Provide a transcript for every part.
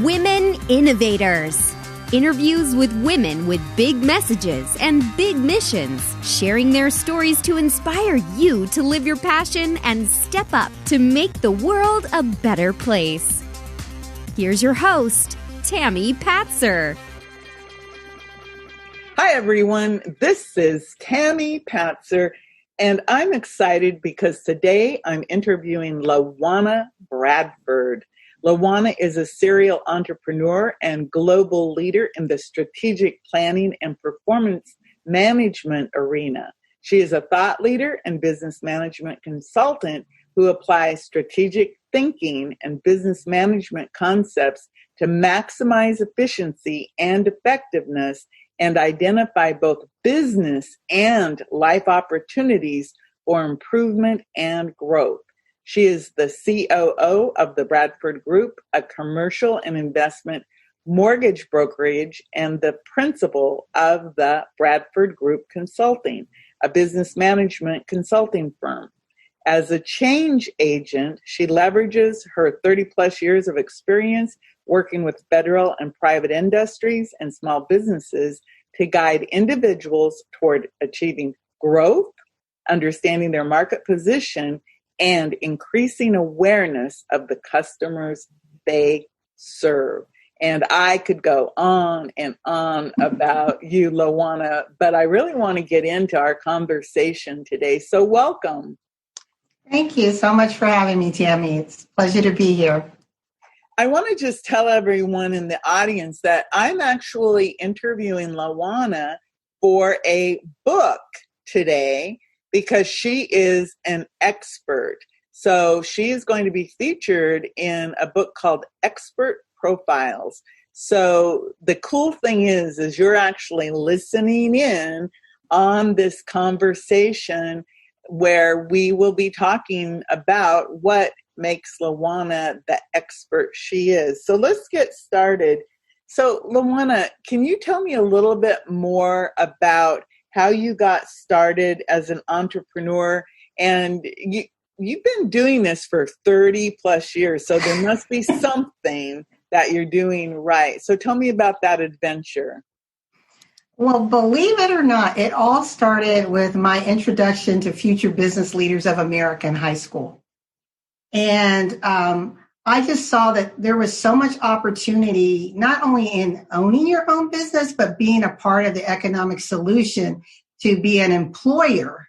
Women Innovators. Interviews with women with big messages and big missions, sharing their stories to inspire you to live your passion and step up to make the world a better place. Here's your host, Tammy Patzer. Hi, everyone. This is Tammy Patzer, and I'm excited because today I'm interviewing LaWanna Bradford. LaWanna is a serial entrepreneur and global leader in the strategic planning and performance management arena. She is a thought leader and business management consultant who applies strategic thinking and business management concepts to maximize efficiency and effectiveness and identify both business and life opportunities for improvement and growth. She is the COO of the Bradford Group, a commercial and investment mortgage brokerage, and the principal of the Bradford Group Consulting, a business management consulting firm. As a change agent, she leverages her 30-plus years of experience working with federal and private industries and small businesses to guide individuals toward achieving growth, understanding their market position, and increasing awareness of the customers they serve. And I could go on and on about you, LaWanna, but I really want to get into our conversation today. So welcome. Thank you so much for having me, Tammy. It's a pleasure to be here. I want to just tell everyone in the audience that I'm actually interviewing LaWanna for a book today, because she is an expert. So she is going to be featured in a book called Expert Profiles. So the cool thing is you're actually listening in on this conversation where we will be talking about what makes LaWanna the expert she is. So let's get started. So LaWanna, can you tell me a little bit more about how you got started as an entrepreneur? And you've been doing this for 30 plus years, so there must be something that you're doing right. So tell me about that adventure. Well, believe it or not, it all started with my introduction to Future Business Leaders of America in high school. And I just saw that there was so much opportunity, not only in owning your own business, but being a part of the economic solution to be an employer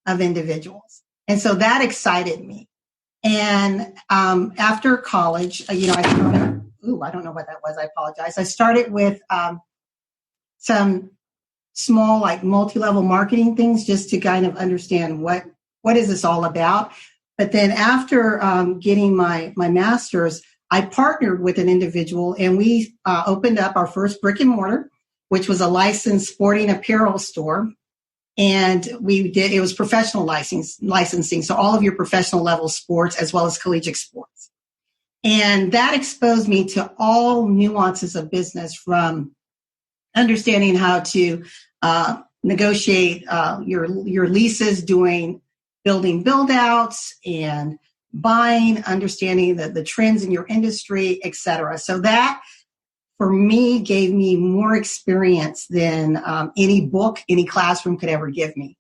of individuals. And so that excited me. And after college, I started, I don't know what that was. I apologize. I started with some small, multi-level marketing things just to kind of understand what is this all about. But then after getting my master's, I partnered with an individual and we opened up our first brick and mortar, which was a licensed sporting apparel store. And it was professional licensing. So all of your professional level sports as well as collegiate sports. And that exposed me to all nuances of business, from understanding how to negotiate your leases, doing building build-outs and buying, understanding the trends in your industry, et cetera. So that, for me, gave me more experience than any book, any classroom could ever give me.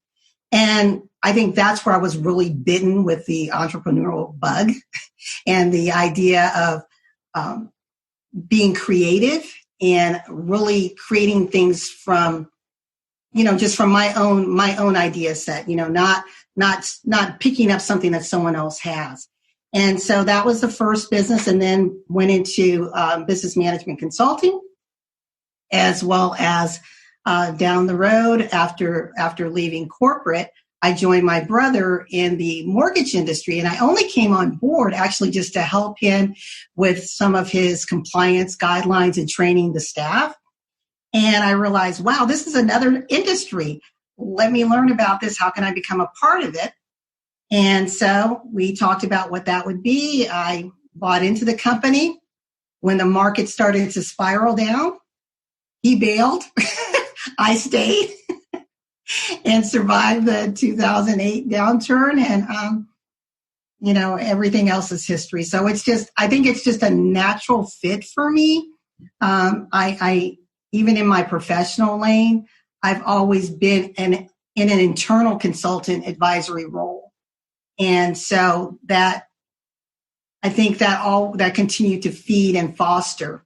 And I think that's where I was really bitten with the entrepreneurial bug and the idea of being creative and really creating things from, just from my own idea set, not picking up something that someone else has. And so that was the first business, and then went into business management consulting, as well as down the road after leaving corporate, I joined my brother in the mortgage industry. And I only came on board actually just to help him with some of his compliance guidelines and training the staff. And I realized, wow, this is another industry. Let me learn about this. How can I become a part of it? And so we talked about what that would be. I bought into the company. When the market started to spiral down, he bailed. I stayed and survived the 2008 downturn. And everything else is history. So I think it's just a natural fit for me. I even in my professional lane, I've always been in an internal consultant advisory role. And so that, I think that continued to feed and foster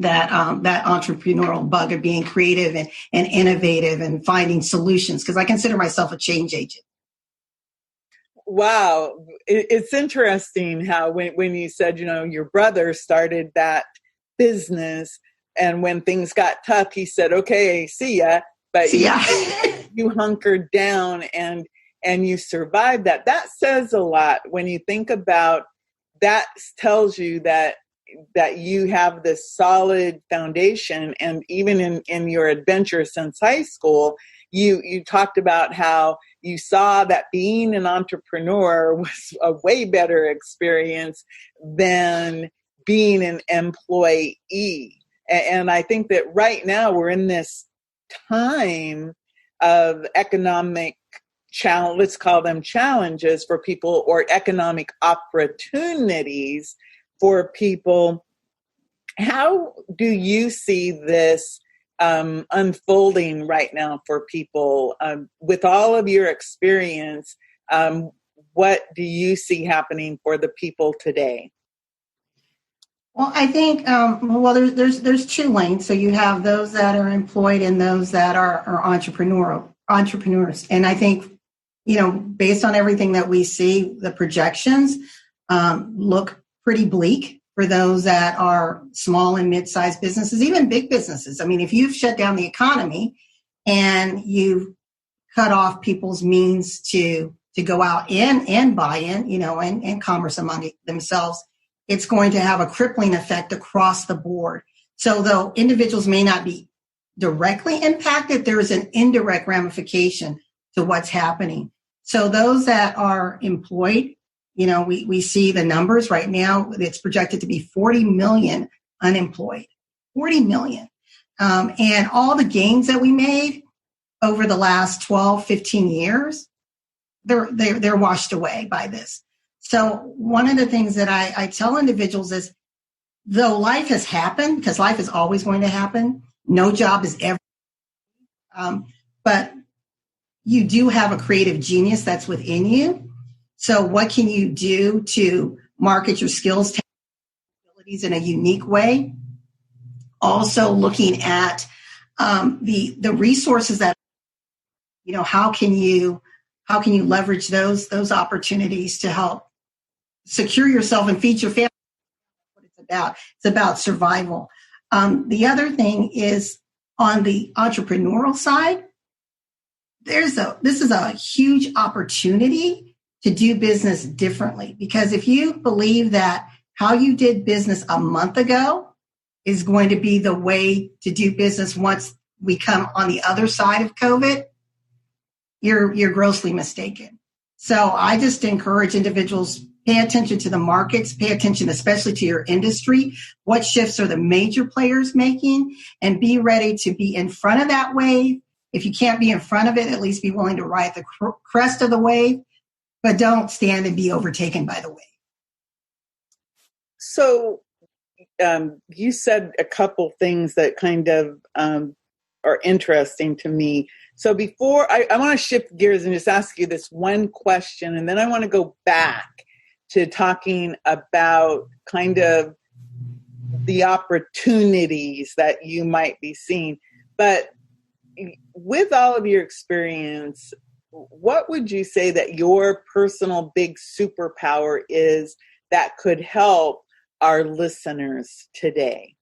that entrepreneurial bug of being creative and innovative and finding solutions, because I consider myself a change agent. Wow. It's interesting how when you said, your brother started that business, and when things got tough, he said, okay, see ya. But you hunkered down and you survived that. That says a lot when you think about that. Tells you that you have this solid foundation. And even in your adventure since high school, you talked about how you saw that being an entrepreneur was a way better experience than being an employee. And I think that right now we're in this time of economic challenge, let's call them challenges for people, or economic opportunities for people. How do you see this unfolding right now for people? With all of your experience, what do you see happening for the people today? Well, I think there's two lanes. So you have those that are employed and those that are entrepreneurs. And I think, based on everything that we see, the projections look pretty bleak for those that are small and mid-sized businesses, even big businesses. I mean, if you've shut down the economy and you've cut off people's means to go out and buy in, and commerce among themselves, it's going to have a crippling effect across the board. So though individuals may not be directly impacted, there is an indirect ramification to what's happening. So those that are employed, we see the numbers right now. It's projected to be 40 million unemployed, 40 million. And all the gains that we made over the last 12, 15 years, they're washed away by this. So one of the things that I tell individuals is, though life has happened, because life is always going to happen, no job is ever, but you do have a creative genius that's within you. So what can you do to market your skills, abilities in a unique way? Also looking at the resources that, how can you leverage those opportunities to help secure yourself and feed your family? That's what it's about. It's about survival. The other thing is, on the entrepreneurial side, this is a huge opportunity to do business differently. Because if you believe that how you did business a month ago is going to be the way to do business once we come on the other side of COVID, you're grossly mistaken. So I just encourage individuals, pay attention to the markets, pay attention especially to your industry. What shifts are the major players making? And be ready to be in front of that wave. If you can't be in front of it, at least be willing to ride the crest of the wave, but don't stand and be overtaken by the wave. So you said a couple things that kind of are interesting to me. So before, I want to shift gears and just ask you this one question, and then I want to go back to talking about kind of the opportunities that you might be seeing. But with all of your experience, what would you say that your personal big superpower is that could help our listeners today?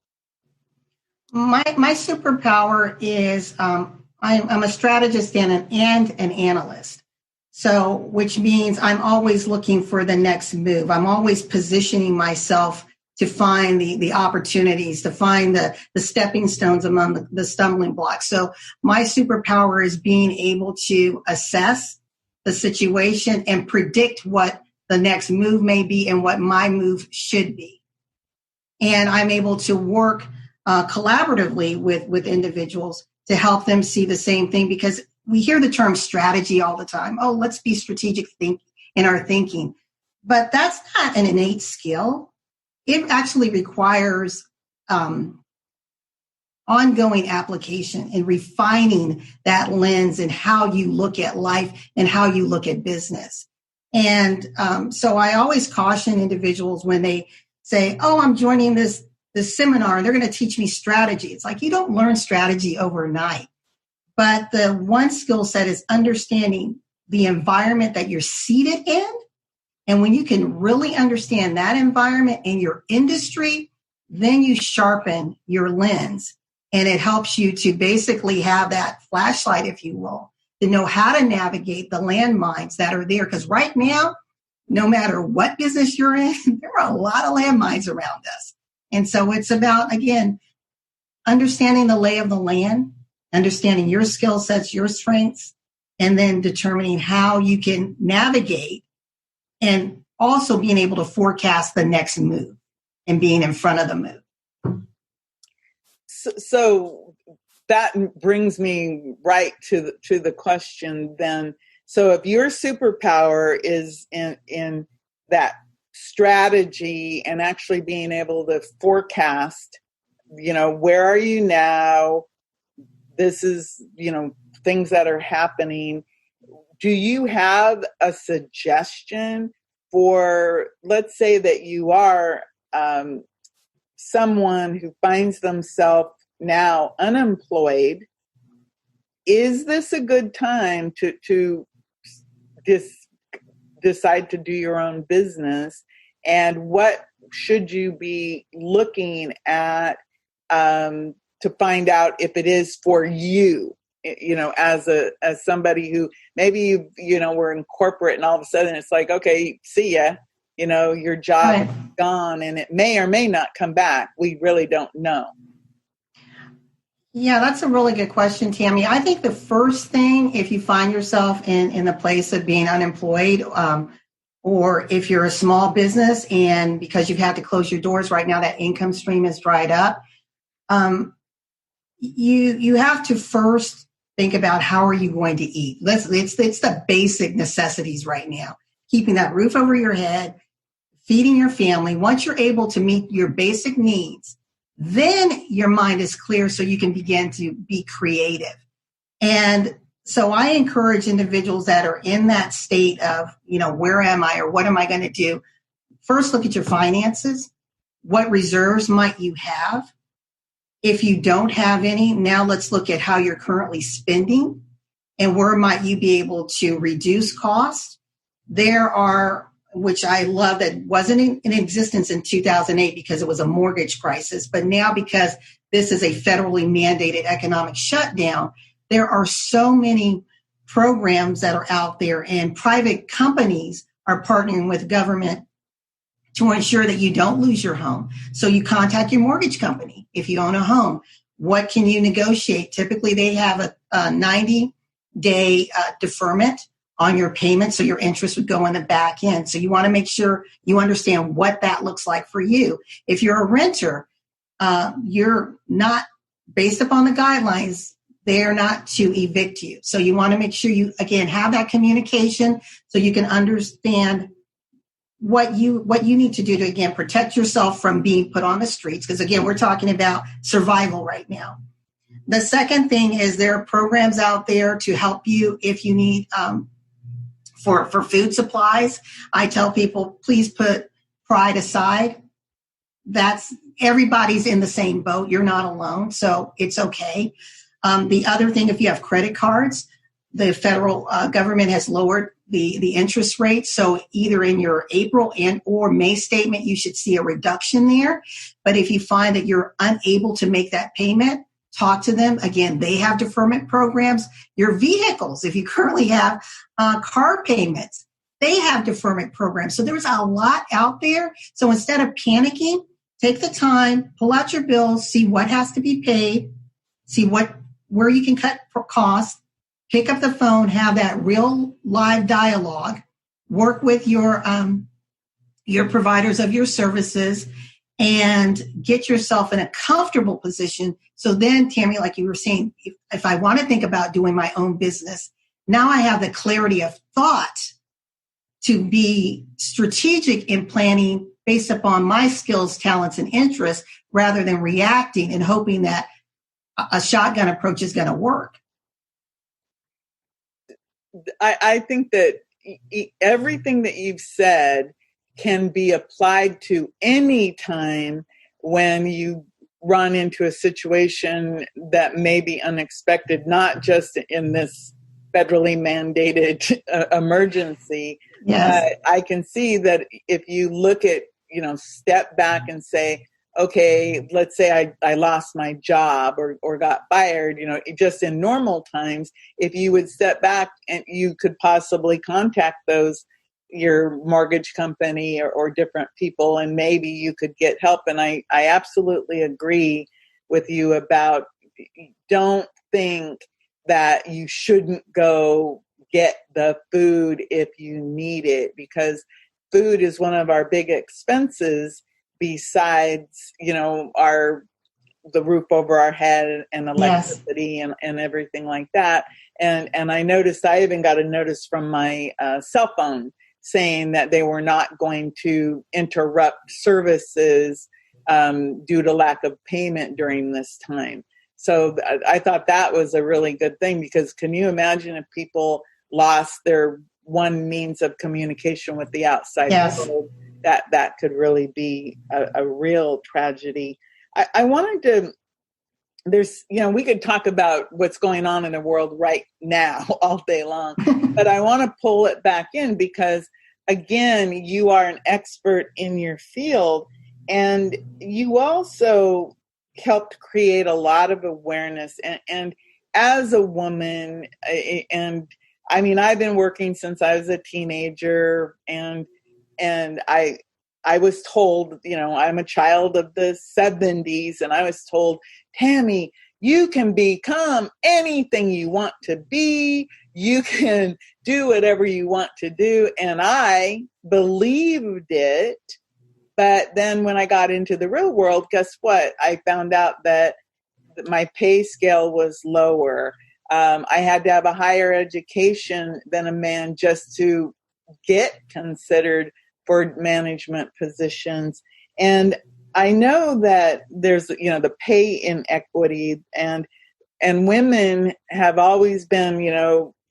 My superpower is I'm a strategist and an analyst. So, which means I'm always looking for the next move. I'm always positioning myself to find the opportunities, to find the stepping stones among the stumbling blocks. So my superpower is being able to assess the situation and predict what the next move may be and what my move should be. And I'm able to work collaboratively with individuals to help them see the same thing, because we hear the term strategy all the time. Oh, let's be strategic in our thinking. But that's not an innate skill. It actually requires ongoing application and refining that lens and how you look at life and how you look at business. And so I always caution individuals when they say, oh, I'm joining this seminar and they're going to teach me strategy. It's like, you don't learn strategy overnight. But the one skill set is understanding the environment that you're seated in. And when you can really understand that environment in your industry, then you sharpen your lens. And it helps you to basically have that flashlight, if you will, to know how to navigate the landmines that are there. Because right now, no matter what business you're in, there are a lot of landmines around us. And so it's about, again, understanding the lay of the land, understanding your skill sets, your strengths, and then determining how you can navigate and also being able to forecast the next move and being in front of the move. So that brings me right to the question then. So if your superpower is in that strategy and actually being able to forecast, where are you now? This is, things that are happening. Do you have a suggestion for, let's say that you are someone who finds themselves now unemployed? Is this a good time to decide to do your own business? And what should you be looking at to find out if it is for you? As somebody who maybe we're in corporate and all of a sudden it's like, okay, see ya. Your job is gone and it may or may not come back. We really don't know. Yeah, that's a really good question, Tammy. I think the first thing, if you find yourself in the place of being unemployed, or if you're a small business and because you've had to close your doors right now, that income stream is dried up, you have to first think about how are you going to eat. It's the basic necessities right now. Keeping that roof over your head, feeding your family. Once you're able to meet your basic needs, then your mind is clear so you can begin to be creative. And so I encourage individuals that are in that state of, where am I or what am I going to do? First, look at your finances. What reserves might you have? If you don't have any, now let's look at how you're currently spending and where might you be able to reduce costs. There are, which I love, that wasn't in existence in 2008 because it was a mortgage crisis, but now because this is a federally mandated economic shutdown, there are so many programs that are out there and private companies are partnering with government to ensure that you don't lose your home. So you contact your mortgage company if you own a home. What can you negotiate? Typically, they have a 90-day deferment on your payment, so your interest would go in the back end. So you want to make sure you understand what that looks like for you. If you're a renter, you're not, based upon the guidelines, they're not to evict you. So you want to make sure you, again, have that communication so you can understand what you need to do to, again, protect yourself from being put on the streets. Because, again, we're talking about survival right now. The second thing is there are programs out there to help you if you need for food supplies. I tell people, please put pride aside. That's everybody's in the same boat. You're not alone, so it's okay. The other thing, if you have credit cards, the federal government has lowered the interest rate. So either in your April and or May statement, you should see a reduction there. But if you find that you're unable to make that payment, talk to them. Again, they have deferment programs. Your vehicles, if you currently have car payments, they have deferment programs. So there's a lot out there. So instead of panicking, take the time, pull out your bills, see what has to be paid, see where you can cut costs, pick up the phone, have that real live dialogue, work with your providers of your services, and get yourself in a comfortable position. So then, Tammy, like you were saying, if I want to think about doing my own business, now I have the clarity of thought to be strategic in planning based upon my skills, talents, and interests rather than reacting and hoping that a shotgun approach is going to work. I think that everything that you've said can be applied to any time when you run into a situation that may be unexpected, not just in this federally mandated emergency. Yes. I can see that if you look at, step back and say, okay, let's say I lost my job or got fired, just in normal times, if you would step back and you could possibly contact your mortgage company or different people, and maybe you could get help. And I absolutely agree with you about, don't think that you shouldn't go get the food if you need it, because food is one of our big expenses besides, the roof over our head and electricity and everything like that. And I noticed, I even got a notice from my cell phone saying that they were not going to interrupt services due to lack of payment during this time. So I thought that was a really good thing, because can you imagine if people lost their one means of communication with the outside world? That could really be a real tragedy. I wanted to, we could talk about what's going on in the world right now all day long, but I want to pull it back in because, again, you are an expert in your field, and you also helped create a lot of awareness. And as a woman, and I mean, I've been working since I was a teenager, and I was told, I'm a child of the 70s, and I was told, Tammy, you can become anything you want to be. You can do whatever you want to do. And I believed it. But then when I got into the real world, guess what? I found out that my pay scale was lower. I had to have a higher education than a man just to get considered for management positions. And I know that there's, the pay inequity, and women have always been,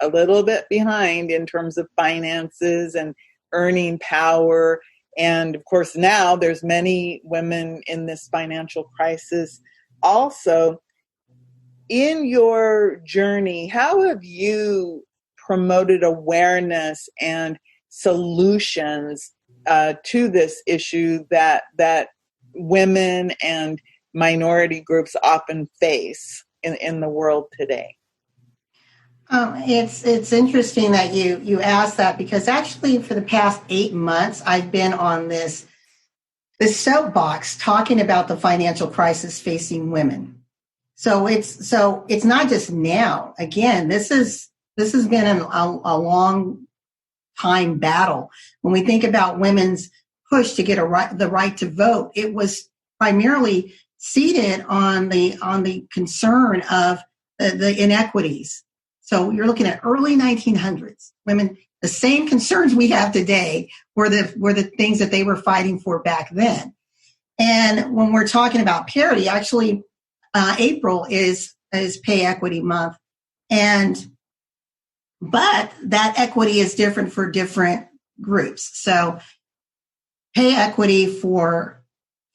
a little bit behind in terms of finances and earning power. And of course, now there's many women in this financial crisis. Also, in your journey, how have you promoted awareness and solutions to this issue that women and minority groups often face in the world today? It's interesting that you asked that, because actually for the past 8 months, I've been on this soapbox talking about the financial crisis facing women. So it's not just now. Again, this has been a long time battle. When we think about women's push to get the right to vote, it was primarily seated on the concern of the inequities. So you're looking at early 1900s women. The same concerns we have today were the things that they were fighting for back then. And when we're talking about parity, actually, April is Pay Equity Month, but that equity is different for different groups. So pay equity for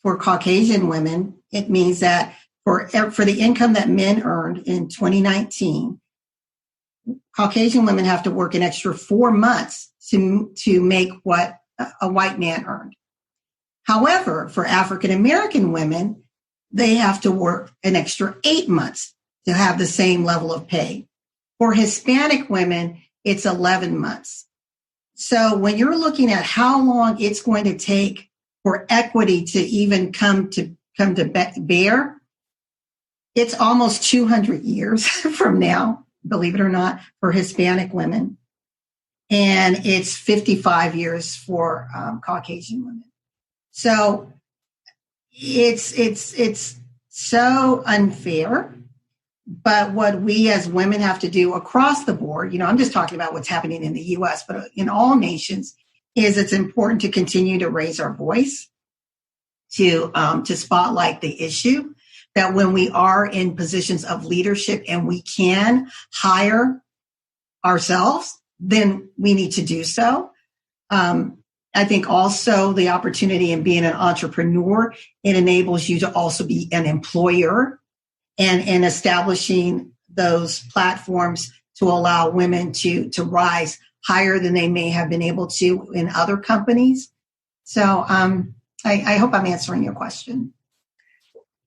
Caucasian women, it means that for the income that men earned in 2019, Caucasian women have to work an extra 4 months to make what a white man earned. However, for African American women, they have to work an extra 8 months to have the same level of pay. For Hispanic women, it's 11 months. So when you're looking at how long it's going to take for equity to even come to bear, it's almost 200 years from now, believe it or not, for Hispanic women. And it's 55 years for Caucasian women. So it's so unfair. But what we as women have to do across the board, I'm just talking about what's happening in the U.S., but in all nations, is it's important to continue to raise our voice, to spotlight the issue, that when we are in positions of leadership and we can hire ourselves, then we need to do so. I think also the opportunity in being an entrepreneur, it enables you to also be an employer, and establishing those platforms to allow women to rise higher than they may have been able to in other companies. So I hope I'm answering your question.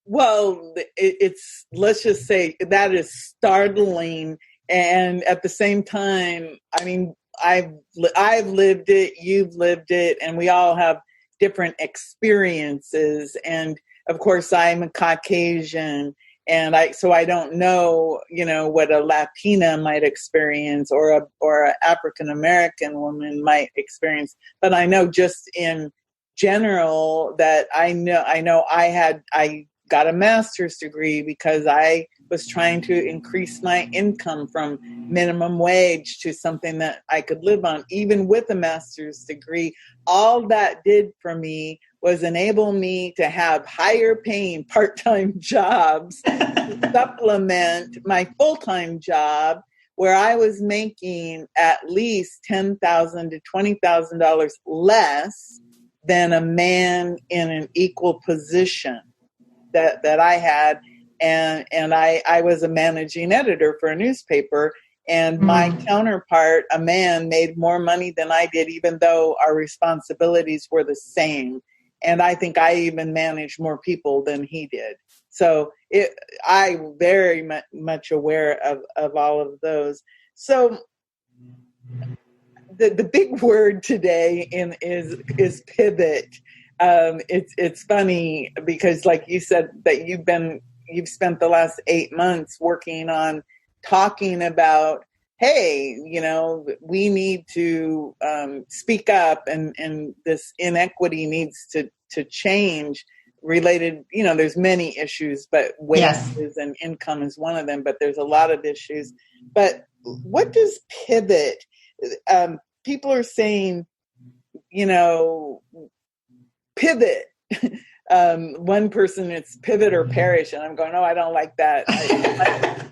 Well, it's, let's just say that is startling. And at the same time, I mean, I've lived it, you've lived it, and we all have different experiences. And of course, I'm a Caucasian, and so I don't know, what a Latina might experience or a African American woman might experience. But I know just in general that I got a master's degree because I was trying to increase my income from minimum wage to something that I could live on. Even with a master's degree, all that did for me was enable me to have higher paying part-time jobs to supplement my full-time job, where I was making at least $10,000 to $20,000 less than a man in an equal position that I had. And I was a managing editor for a newspaper, and my counterpart, a man, made more money than I did, even though our responsibilities were the same. And I think I even managed more people than he did. So I'm very much aware of all of those. So the big word today is pivot. It's funny because, like you said, that you've spent the last 8 months working on talking about, hey, we need to speak up, and this inequity needs to change. Related, there's many issues, but wages and income is one of them. But there's a lot of issues. But what does pivot? People are saying, pivot. One person, it's pivot or perish, and I'm going, oh, I don't like that.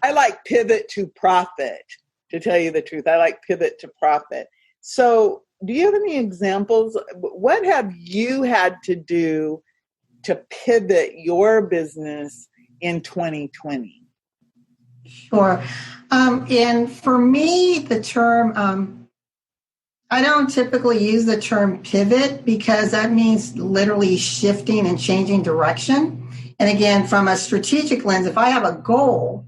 I like pivot to profit, to tell you the truth. I like pivot to profit. So do you have any examples? What have you had to do to pivot your business in 2020? Sure. And for me, the term, I don't typically use the term pivot because that means literally shifting and changing direction. And again, from a strategic lens, if I have a goal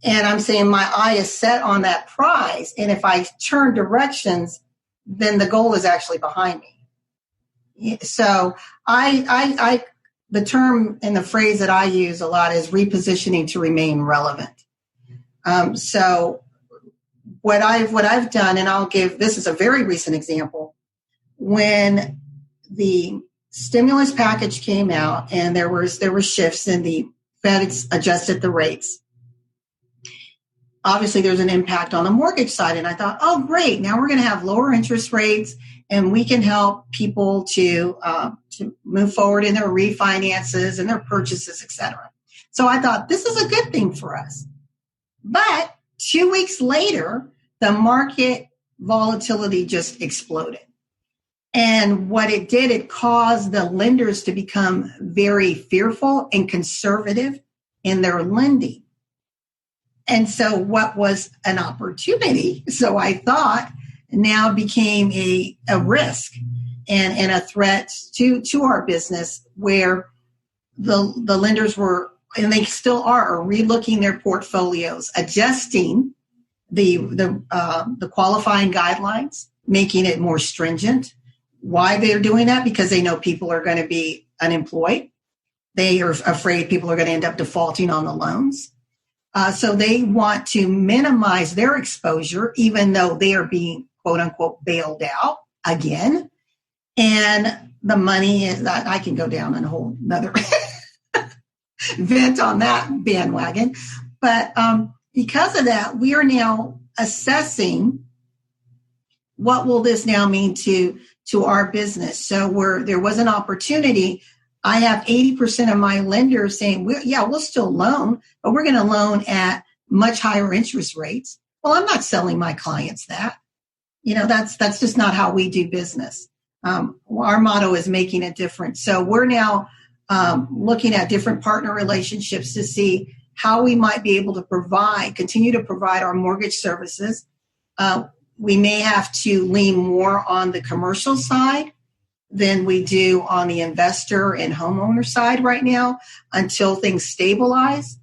and I'm saying my eye is set on that prize, and if I turn directions, then the goal is actually behind me. So the term and the phrase that I use a lot is repositioning to remain relevant. So what I've done, and this is a very recent example, when the stimulus package came out and there were shifts and the Fed adjusted the rates. Obviously, there's an impact on the mortgage side, and I thought, oh, great! Now we're going to have lower interest rates, and we can help people to move forward in their refinances and their purchases, etc. So I thought this is a good thing for us. But 2 weeks later, the market volatility just exploded. And what it did, it caused the lenders to become very fearful and conservative in their lending. And so what was an opportunity, so I thought, now became a risk and a threat to our business, where the lenders were, and they still are relooking their portfolios, adjusting the qualifying guidelines, making it more stringent. Why they're doing that? Because they know people are going to be unemployed. They are afraid people are going to end up defaulting on the loans. So they want to minimize their exposure, even though they are being, quote unquote, bailed out again. And the money is that I can go down in a whole another vent on that bandwagon. But because of that, we are now assessing what will this now mean to our business? So there was an opportunity. I have 80% of my lenders saying, we'll still loan, but we're going to loan at much higher interest rates. Well, I'm not selling my clients that. That's just not how we do business. Our motto is making a difference. So we're now looking at different partner relationships to see how we might be able to continue to provide our mortgage services. We may have to lean more on the commercial side than we do on the investor and homeowner side right now until things stabilize.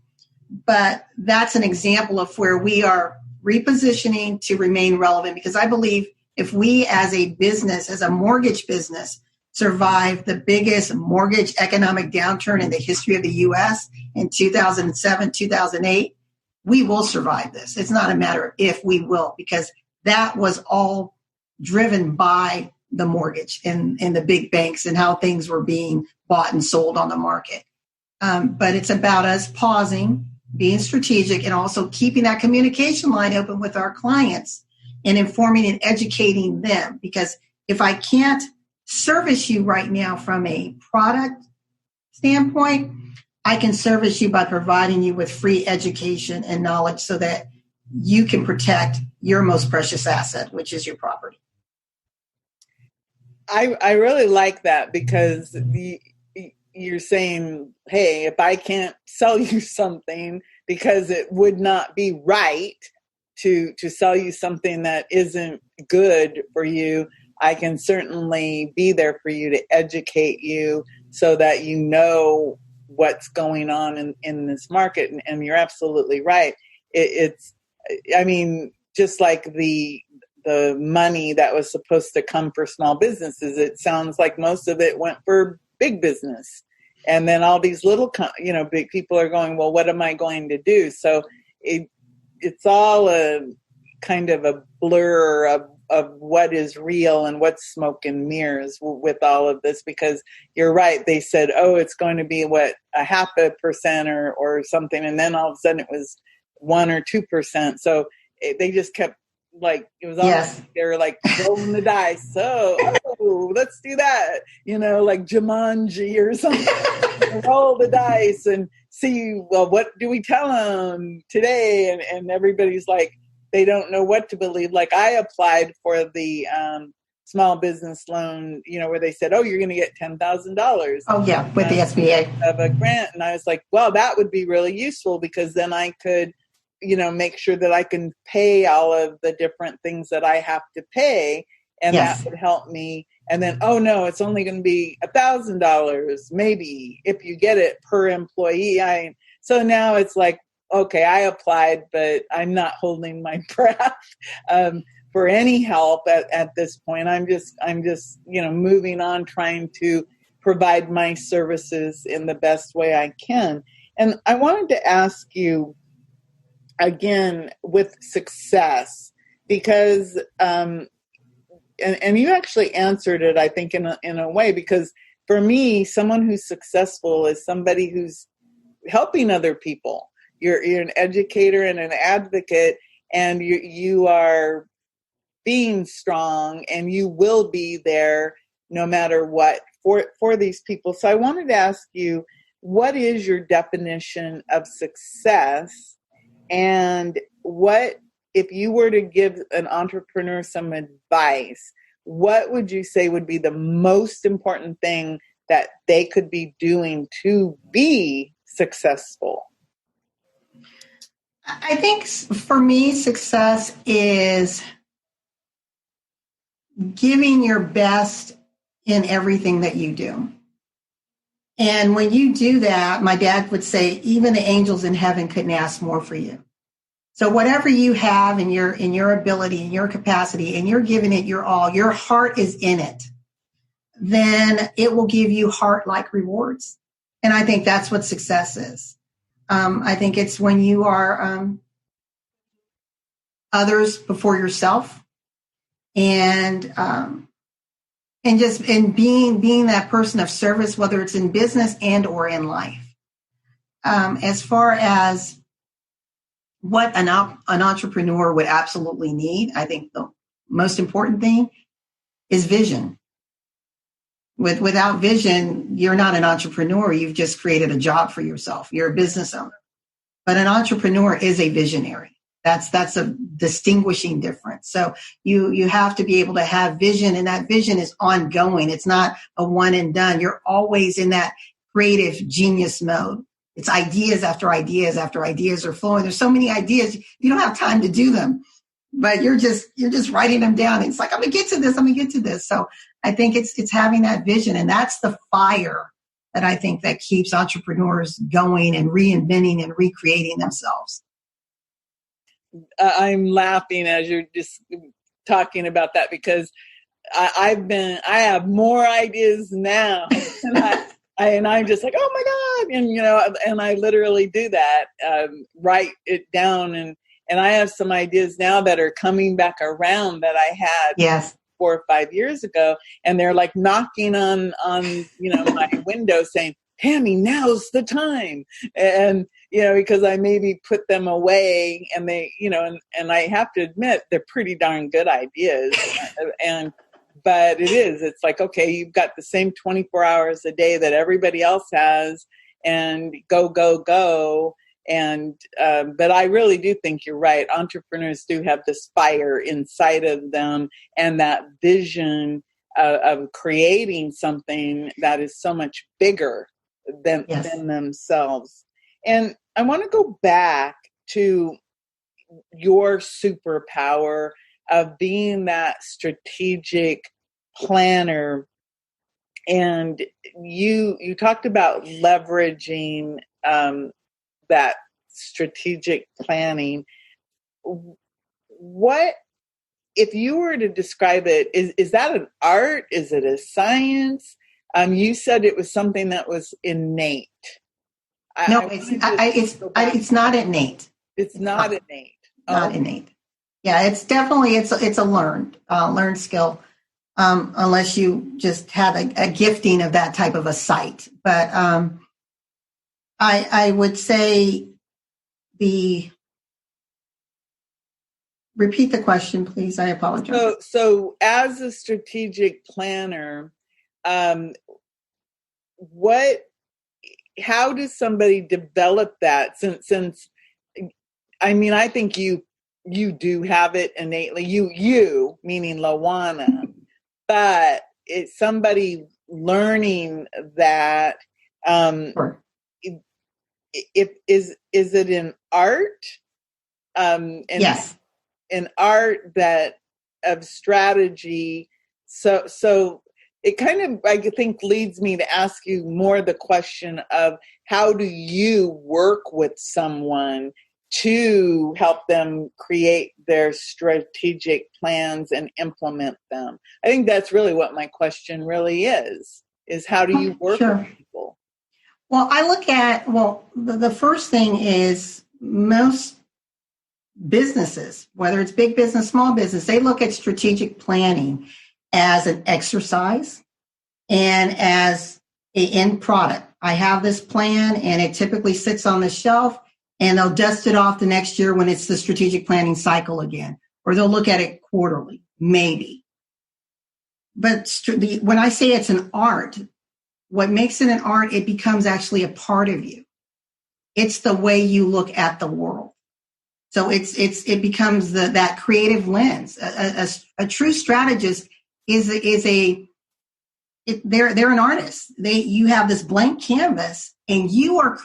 But that's an example of where we are repositioning to remain relevant, because I believe if we as a business, as a mortgage business, survive the biggest mortgage economic downturn in the history of the U.S. in 2007, 2008, we will survive this. It's not a matter of if, we will, because that was all driven by the mortgage and the big banks and how things were being bought and sold on the market. But it's about us pausing, being strategic, and also keeping that communication line open with our clients and informing and educating them. Because if I can't service you right now from a product standpoint, I can service you by providing you with free education and knowledge so that you can protect your most precious asset, which is your property. I really like that, because you're saying, hey, if I can't sell you something because it would not be right to sell you something that isn't good for you, I can certainly be there for you to educate you so that you know what's going on in this market. And you're absolutely right. Just like the money that was supposed to come for small businesses, it sounds like most of it went for big business. And then all these little, big people are going, well, what am I going to do? So it's all a kind of a blur of what is real and what's smoke and mirrors with all of this, because you're right. They said, oh, it's going to be 0.5% or something. And then all of a sudden it was 1 or 2%. So they just kept it was almost they were like rolling the dice. So, let's do that, like Jumanji or something. Roll the dice and see, well, what do we tell them today? And everybody's like, they don't know what to believe. Like, I applied for the small business loan, where they said, oh, you're going to get $10,000. Oh, yeah, with the SBA. Of a grant. And I was like, well, that would be really useful, because then I could make sure that I can pay all of the different things that I have to pay. And that would help me. And then, oh no, it's only going to be $1,000, maybe, if you get it per employee. So now it's like, okay, I applied, but I'm not holding my breath for any help at this point. I'm just, moving on, trying to provide my services in the best way I can. And I wanted to ask you, again, with success, because, and you actually answered it, I think, in a way, because for me, someone who's successful is somebody who's helping other people. You're an educator and an advocate, and you are being strong, and you will be there no matter what for these people. So I wanted to ask you, what is your definition of success? And what, if you were to give an entrepreneur some advice, what would you say would be the most important thing that they could be doing to be successful? I think for me, success is giving your best in everything that you do. And when you do that, my dad would say, even the angels in heaven couldn't ask more for you. So whatever you have in your ability, in your capacity, and you're giving it your all, your heart is in it, then it will give you heart-like rewards. And I think that's what success is. I think it's when you are others before yourself, and being that person of service, whether it's in business and or in life. As far as what an entrepreneur would absolutely need, I think the most important thing is vision. Without vision, you're not an entrepreneur. You've just created a job for yourself. You're a business owner. But an entrepreneur is a visionary. That's a distinguishing difference. So you have to be able to have vision, and that vision is ongoing. It's not a one and done. You're always in that creative genius mode. It's ideas after ideas after ideas are flowing. There's so many ideas. You don't have time to do them, but you're just writing them down. It's like, I'm going to get to this. I'm going to get to this. So I think it's having that vision, and that's the fire that I think that keeps entrepreneurs going and reinventing and recreating themselves. I'm laughing as you're just talking about that, because I have more ideas now, and I'm just like, oh my God. And, and I literally do that, write it down. And I have some ideas now that are coming back around that I had yes. 4 or 5 years ago. And they're like knocking on my window saying, Tammy, now's the time. And, because I maybe put them away, and they, and I have to admit, they're pretty darn good ideas. But it's like, okay, you've got the same 24 hours a day that everybody else has, and go. And, but I really do think you're right. Entrepreneurs do have this fire inside of them, and that vision of creating something that is so much bigger than themselves. And I want to go back to your superpower of being that strategic planner. And you talked about leveraging that strategic planning. What, if you were to describe it, is that an art? Is it a science? You said it was something that was innate. No, it's not innate. It's not innate. Not innate. Yeah, it's definitely it's a learned skill, unless you just have a gifting of that type of a sight. But I would say repeat the question, please. I apologize. So as a strategic planner, how does somebody develop that? Since I think you do have it innately, you meaning LaWanna, but it's somebody learning that, Sure. Is it an art? Yes. An art that of strategy. So it kind of, I think, leads me to ask you more the question of, how do you work with someone to help them create their strategic plans and implement them? I think that's really what my question really is how do you work with people? Well, I look at, the first thing is, most businesses, whether it's big business, small business, they look at strategic planning as an exercise and as an end product. I have this plan, and it typically sits on the shelf, and they'll dust it off the next year when it's the strategic planning cycle again, or they'll look at it quarterly, maybe. But when I say it's an art, what makes it an art, it becomes actually a part of you. It's the way you look at the world. So it becomes that creative lens. A true strategist they're an artist. You have this blank canvas, and you are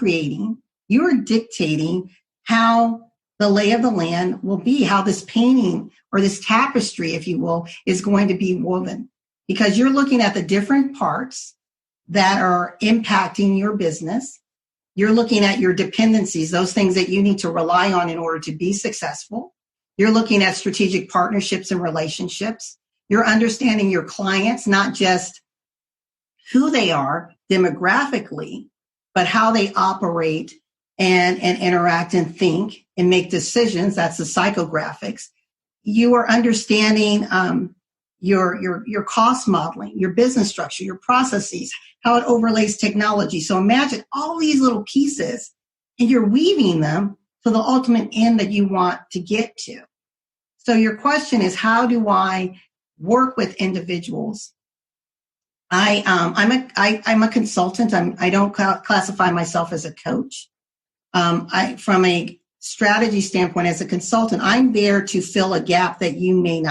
dictating how the lay of the land will be, how this painting or this tapestry, if you will, is going to be woven, because you're looking at the different parts that are impacting your business. You're looking at your dependencies, those things that you need to rely on in order to be successful. You're looking at strategic partnerships and relationships. You're understanding your clients, not just who they are demographically, but how they operate and interact and think and make decisions. That's the psychographics. You are understanding your cost modeling, your business structure, your processes, how it overlays technology. So imagine all these little pieces, and you're weaving them to the ultimate end that you want to get to. So your question is, how do I work with individuals? I'm a consultant. I don't classify myself as a coach. From a strategy standpoint, as a consultant, I'm there to fill a gap that you may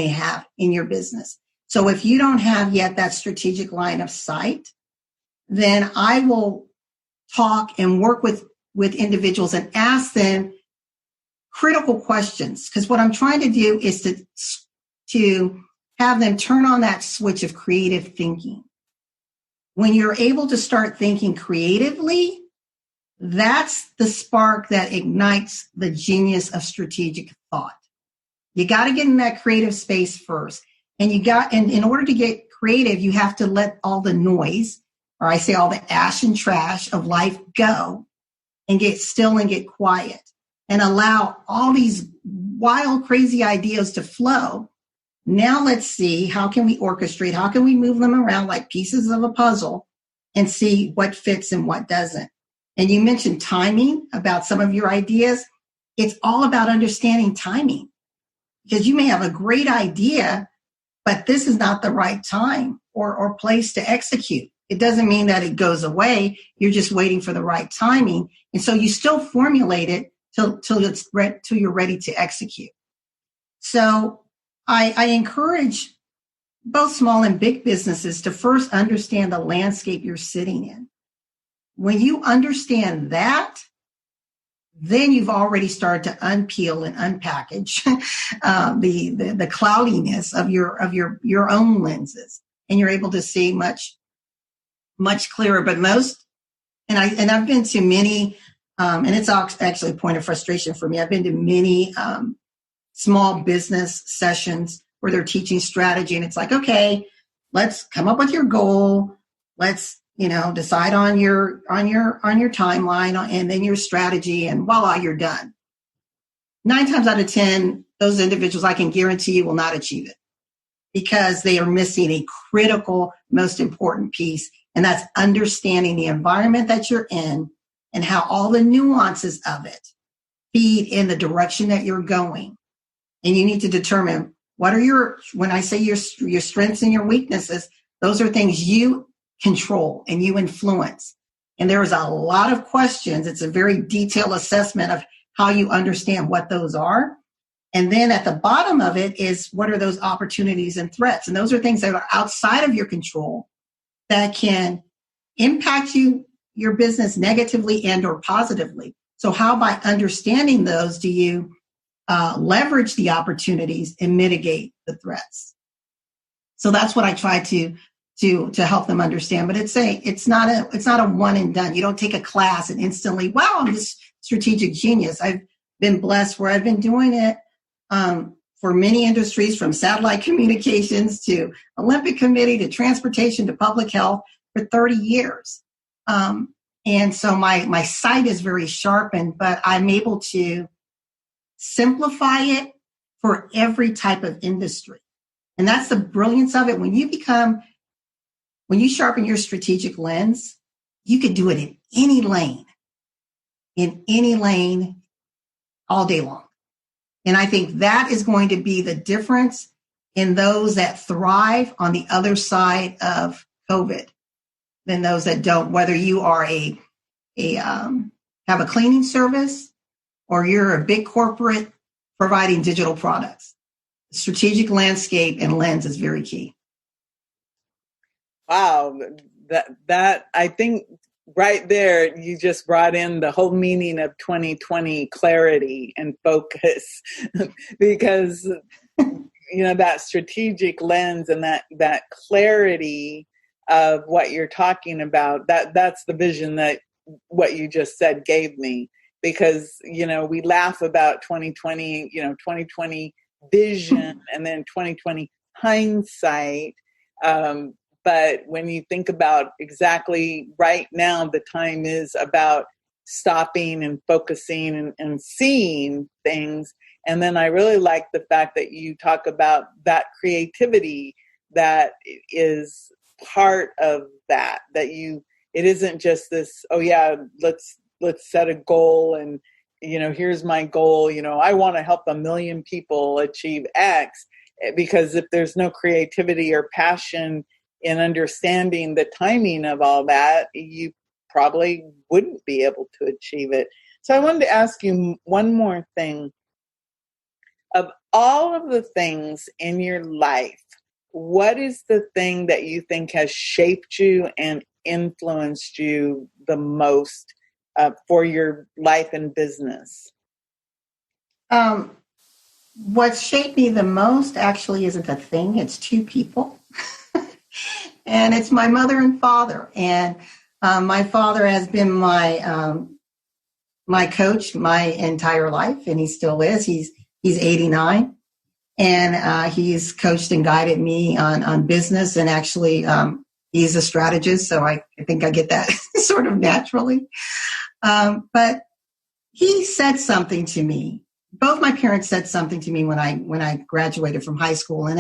have in your business. So if you don't have yet that strategic line of sight, then I will talk and work with individuals and ask them critical questions. Because what I'm trying to do is to have them turn on that switch of creative thinking. When you're able to start thinking creatively, that's the spark that ignites the genius of strategic thought. You got to get in that creative space first. And in order to get creative, you have to let all the noise, or I say all the ash and trash of life, go and get still and get quiet and allow all these wild, crazy ideas to flow. Now let's see, how can we orchestrate? How can we move them around like pieces of a puzzle and see what fits and what doesn't? And you mentioned timing about some of your ideas. It's all about understanding timing, because you may have a great idea, but this is not the right time or place to execute. It doesn't mean that it goes away. You're just waiting for the right timing. And so you still formulate it till you're ready to execute. So I encourage both small and big businesses to first understand the landscape you're sitting in. When you understand that, then you've already started to unpeel and unpackage the cloudiness of your own lenses, and you're able to see much clearer. But I've been to many, and it's actually a point of frustration for me. I've been to many small business sessions where they're teaching strategy, and it's like, okay, let's come up with your goal. Let's decide on your timeline and then your strategy, and voila, you're done. 9 times out of 10, those individuals, I can guarantee you, will not achieve it because they are missing a critical, most important piece, and that's understanding the environment that you're in and how all the nuances of it feed in the direction that you're going. And you need to determine when I say your strengths and your weaknesses, those are things you control and you influence. And there is a lot of questions. It's a very detailed assessment of how you understand what those are. And then at the bottom of it is, what are those opportunities and threats? And those are things that are outside of your control that can impact your business negatively and or positively. So how, by understanding those, do you leverage the opportunities and mitigate the threats? So that's what I try to help them understand. But it's not a one and done. You don't take a class and instantly, wow, I'm this strategic genius. I've been blessed where I've been doing it for many industries, from satellite communications to Olympic Committee to transportation to public health, for 30 years. And so my sight is very sharpened, but I'm able to simplify it for every type of industry. And that's the brilliance of it. When you sharpen your strategic lens, you could do it in any lane all day long. And I think that is going to be the difference in those that thrive on the other side of COVID than those that don't, whether you are have a cleaning service or you're a big corporate providing digital products. Strategic landscape and lens is very key. Wow, that I think right there, you just brought in the whole meaning of 2020: clarity and focus, because that strategic lens and that clarity of what you're talking about, that's the vision that what you just said gave me. Because we laugh about 2020, 2020 vision and then 2020 hindsight. But when you think about exactly right now, the time is about stopping and focusing and seeing things. And then I really like the fact that you talk about that creativity that is part of that it isn't just this, oh yeah, let's set a goal and here's my goal, I want to help 1 million people achieve X, because if there's no creativity or passion in understanding the timing of all that, you probably wouldn't be able to achieve it. So I wanted to ask you one more thing. Of all of the things in your life, what is the thing that you think has shaped you and influenced you the most for your life and business? What shaped me the most actually isn't a thing. It's two people. And it's my mother and father. And my father has been my coach my entire life, and he still is. He's 89, and he's coached and guided me on business. And actually, he's a strategist, so I think I get that sort of naturally. But he said something to me. Both my parents said something to me when I graduated from high school, and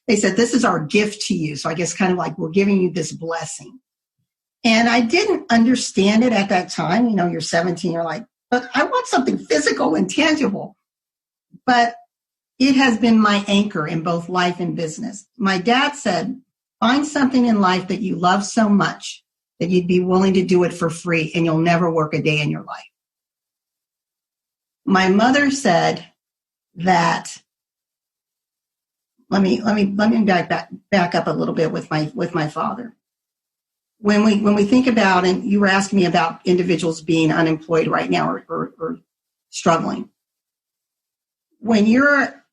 they said, "This is our gift to you." So I guess kind of like, we're giving you this blessing. And I didn't understand it at that time. You're 17, you're like, but I want something physical and tangible. But it has been my anchor in both life and business. My dad said, find something in life that you love so much that you'd be willing to do it for free, and you'll never work a day in your life. My mother said that, let me back up a little bit with my father. When we think about, and you were asking me about individuals being unemployed right now or struggling. When you're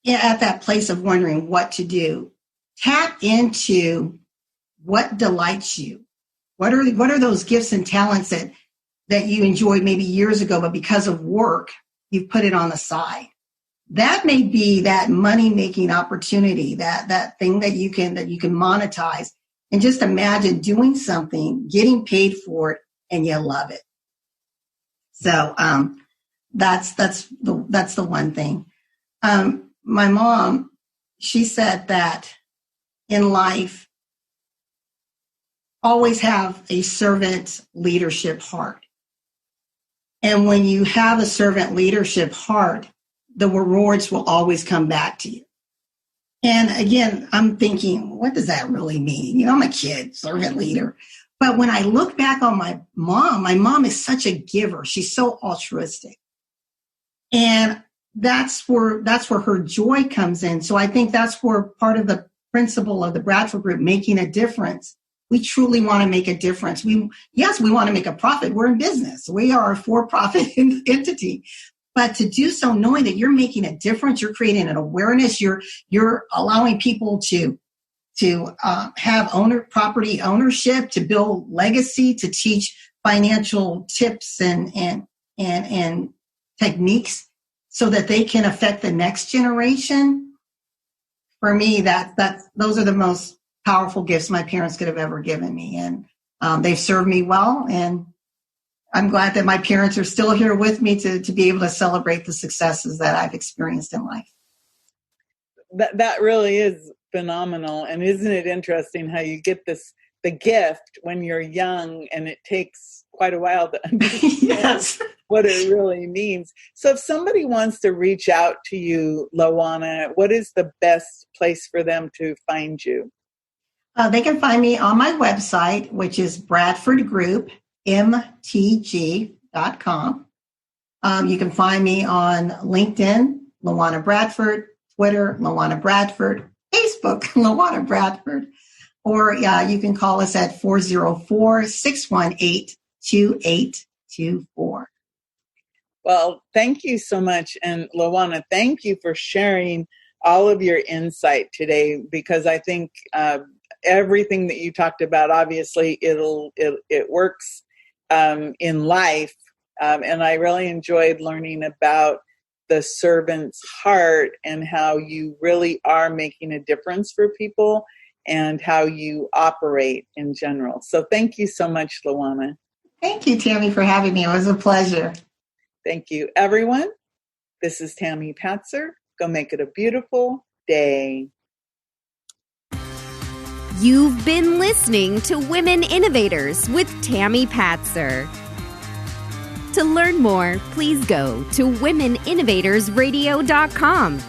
at that place of wondering what to do, tap into what delights you. What are those gifts and talents that you enjoyed maybe years ago, but because of work, you've put it on the side? That may be that money-making opportunity, that thing that you can monetize. And just imagine doing something, getting paid for it, and you love it. So that's the one thing. My mom, she said that in life, always have a servant leadership heart. And when you have a servant leadership heart, the rewards will always come back to you. And again, I'm thinking, what does that really mean? I'm a kid, servant leader. But when I look back on my mom is such a giver. She's so altruistic. And that's where her joy comes in. So I think that's where part of the principle of the Bradford Group, making a difference. We truly want to make a difference. We want to make a profit. We're in business. We are a for-profit entity. But to do so knowing that you're making a difference, you're creating an awareness, you're allowing people to have property ownership, to build legacy, to teach financial tips and techniques so that they can affect the next generation. For me, those are the most powerful gifts my parents could have ever given me. And they've served me well. And I'm glad that my parents are still here with me to be able to celebrate the successes that I've experienced in life. That really is phenomenal. And isn't it interesting how you get the gift when you're young, and it takes quite a while to understand Yes. what it really means. So if somebody wants to reach out to you, LaWanna, what is the best place for them to find you? They can find me on my website, which is bradfordgroupmtg.com. You can find me on LinkedIn, LaWanna Bradford, Twitter, LaWanna Bradford, Facebook, LaWanna Bradford, or you can call us at 404-618-2824. Well, thank you so much. And LaWanna, thank you for sharing all of your insight today, because I think everything that you talked about, obviously it works in life. And I really enjoyed learning about the servant's heart and how you really are making a difference for people and how you operate in general. So thank you so much, LaWanna. Thank you, Tammy, for having me. It was a pleasure. Thank you, everyone. This is Tammy Patzer. Go make it a beautiful day. You've been listening to Women Innovators with Tammy Patzer. To learn more, please go to womeninnovatorsradio.com.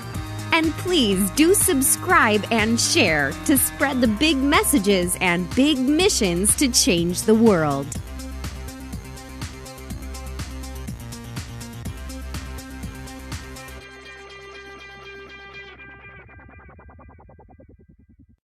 And please do subscribe and share to spread the big messages and big missions to change the world.